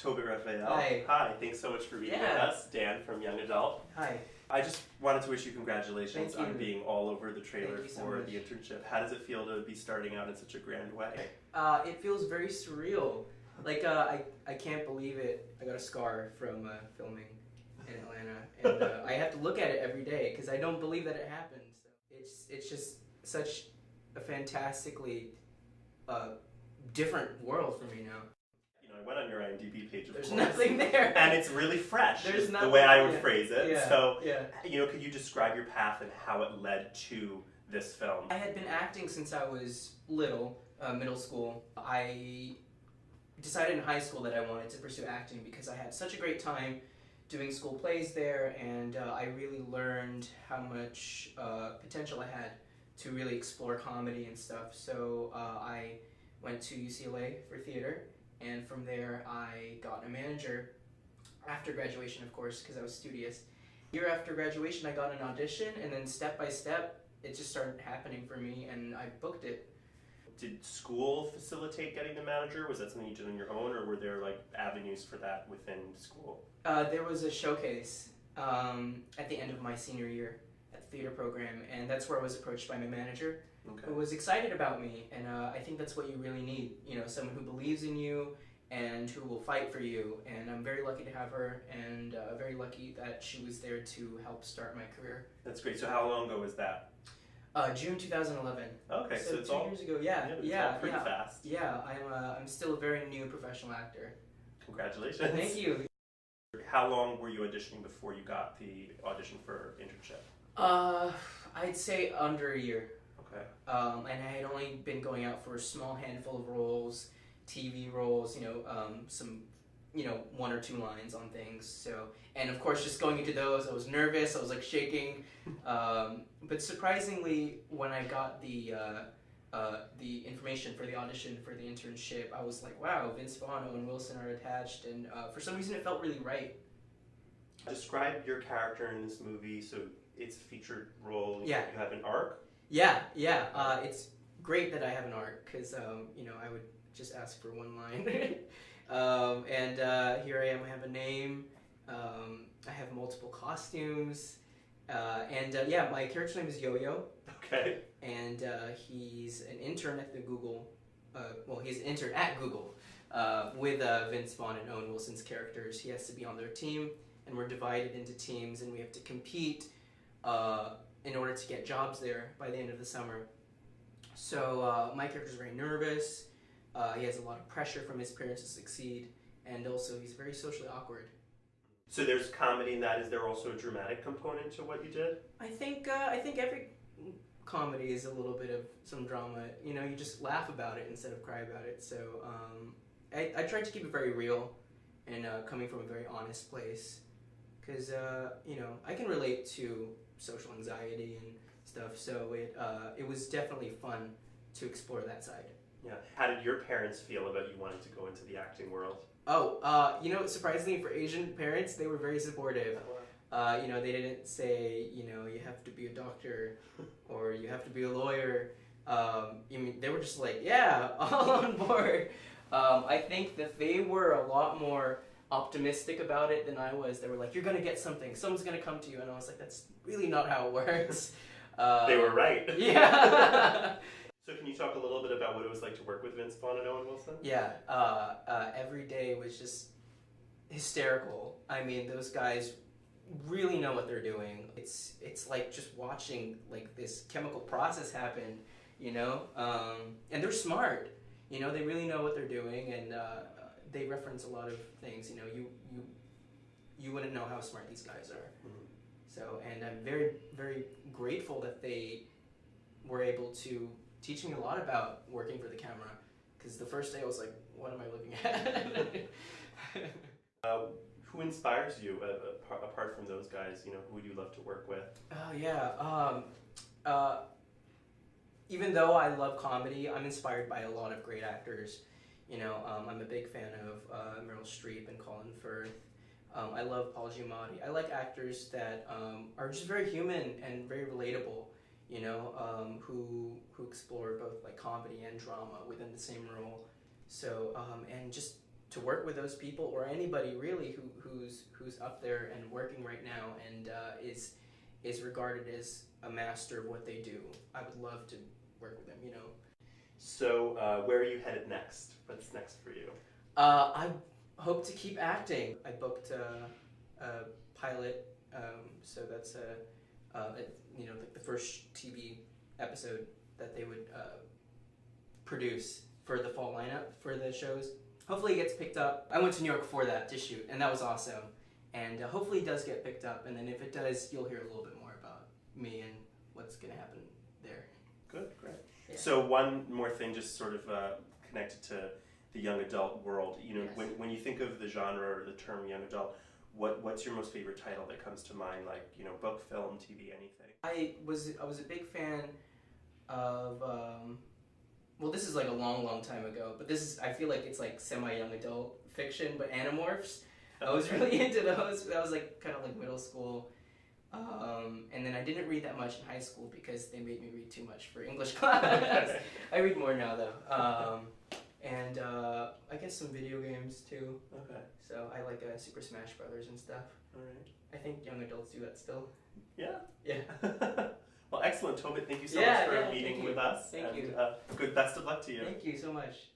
Tobit Raphael. Hi. Hi, thanks so much for being with us. Dan from Young Adult. Hi. I just wanted to wish you congratulations Thank you. on being all over the trailer Thank you so for much. the internship. How does it feel to be starting out in such a grand way? It feels very surreal. Like, I can't believe it. I got a scar from filming in Atlanta, and I have to look at it every day because I don't believe that it happened. So it's just such a fantastically different world for me now. You know, I went on your IMDb page, of There's course. nothing there. And it's really fresh, There's is the nothing, way I would yeah. phrase it. Yeah, So, yeah. you know, could you describe your path and how it led to this film? I had been acting since I was little, middle school. I decided in high school that I wanted to pursue acting because I had such a great time doing school plays there, and I really learned how much potential I had to really explore comedy and stuff. So I went to UCLA for theater, and from there I got a manager after graduation, of course, because I was studious. A year after graduation I got an audition, and then step by step it just started happening for me, and I booked it. Did school facilitate getting the manager? Was that something you did on your own, or were there like avenues for that within school? There was a showcase at the end of my senior year at the theater program, and that's where I was approached by my manager, who was excited about me, and I think that's what you really need, you know, someone who believes in you and who will fight for you, and I'm very lucky to have her, and very lucky that she was there to help start my career. That's great. So how long ago was that? June 2011. Okay, so it's 2 all years ago. Yeah, it's pretty fast. Yeah, I'm still a very new professional actor. Congratulations. Thank you. How long were you auditioning before you got the audition for internship? I'd say under a year. Okay. And I had only been going out for a small handful of roles, TV roles, you know, some, you know, 1 or 2 lines on things. So, and of course, just going into those, I was nervous. I was like shaking. But surprisingly, when I got the information for the audition for the internship, I was like, wow, Vince Vaughn and Owen Wilson are attached, and for some reason, it felt really right. Describe your character in this movie. So it's a featured role. Yeah. You have an arc. Yeah. It's great that I have an arc because, you know, I would just ask for one line. Here I am, I have a name, I have multiple costumes, yeah, my character name is Yo-Yo. Okay. And he's an intern at the Google, he's an intern at Google with Vince Vaughn and Owen Wilson's characters. He has to be on their team, and we're divided into teams, and we have to compete in order to get jobs there by the end of the summer. So my character's very nervous. He has a lot of pressure from his parents to succeed, and also he's very socially awkward. So there's comedy in that. Is there also a dramatic component to what you did? I think every comedy is a little bit of some drama. You know, you just laugh about it instead of cry about it. So I tried to keep it very real and coming from a very honest place, because you know, I can relate to social anxiety and stuff. So it was definitely fun to explore that side. Yeah. How did your parents feel about you wanting to go into the acting world? Oh, you know, surprisingly for Asian parents, they were very supportive. You know, they didn't say, you know, you have to be a doctor or you have to be a lawyer. They were just like, yeah, all on board. I think that they were a lot more optimistic about it than I was. They were like, you're going to get something. Someone's going to come to you. And I was like, that's really not how it works. They were right. Yeah. So can you talk a little bit about what it was like to work with Vince Vaughn and Owen Wilson? Yeah, every day was just hysterical. I mean, those guys really know what they're doing. It's like just watching like this chemical process happen, you know? And they're smart, you know, they really know what they're doing, and they reference a lot of things, you know, you wouldn't know how smart these guys are. Mm-hmm. So, and I'm very, very grateful that they were able to teach me a lot about working for the camera, because the first day I was like, what am I looking at? Who inspires you apart from those guys? You know, who would you love to work with? Oh yeah, even though I love comedy, I'm inspired by a lot of great actors. You know, I'm a big fan of Meryl Streep and Colin Firth. I love Paul Giamatti. I like actors that are just very human and very relatable. You know, who explore both like comedy and drama within the same role. So and just to work with those people, or anybody really who's up there and working right now and is regarded as a master of what they do. I would love to work with them, you know. So where are you headed next? What's next for you? I hope to keep acting. I booked a pilot, so that's you know, like the first TV episode that they would produce for the fall lineup for the shows. Hopefully it gets picked up. I went to New York for that to shoot, and that was awesome. And hopefully it does get picked up, and then if it does, you'll hear a little bit more about me and what's going to happen there. Good, great. Yeah. So one more thing, just sort of connected to the young adult world. You know, Yes. when you think of the genre or the term young adult, what's your most favorite title that comes to mind? Like, you know, book, film, TV, anything. I was a big fan of well, this is like a long time ago, but I feel like it's like semi-young adult fiction, but Animorphs. I was really into those. That was like kind of like middle school. And then I didn't read that much in high school because they made me read too much for English class. I read more now though. And I guess some video games too. Okay. So I like Super Smash Brothers and stuff. All right. I think young adults do that still. Yeah. Yeah. Well, excellent, Tobit. Thank you so much for meeting with us. Thank you. Good. Best of luck to you. Thank you so much.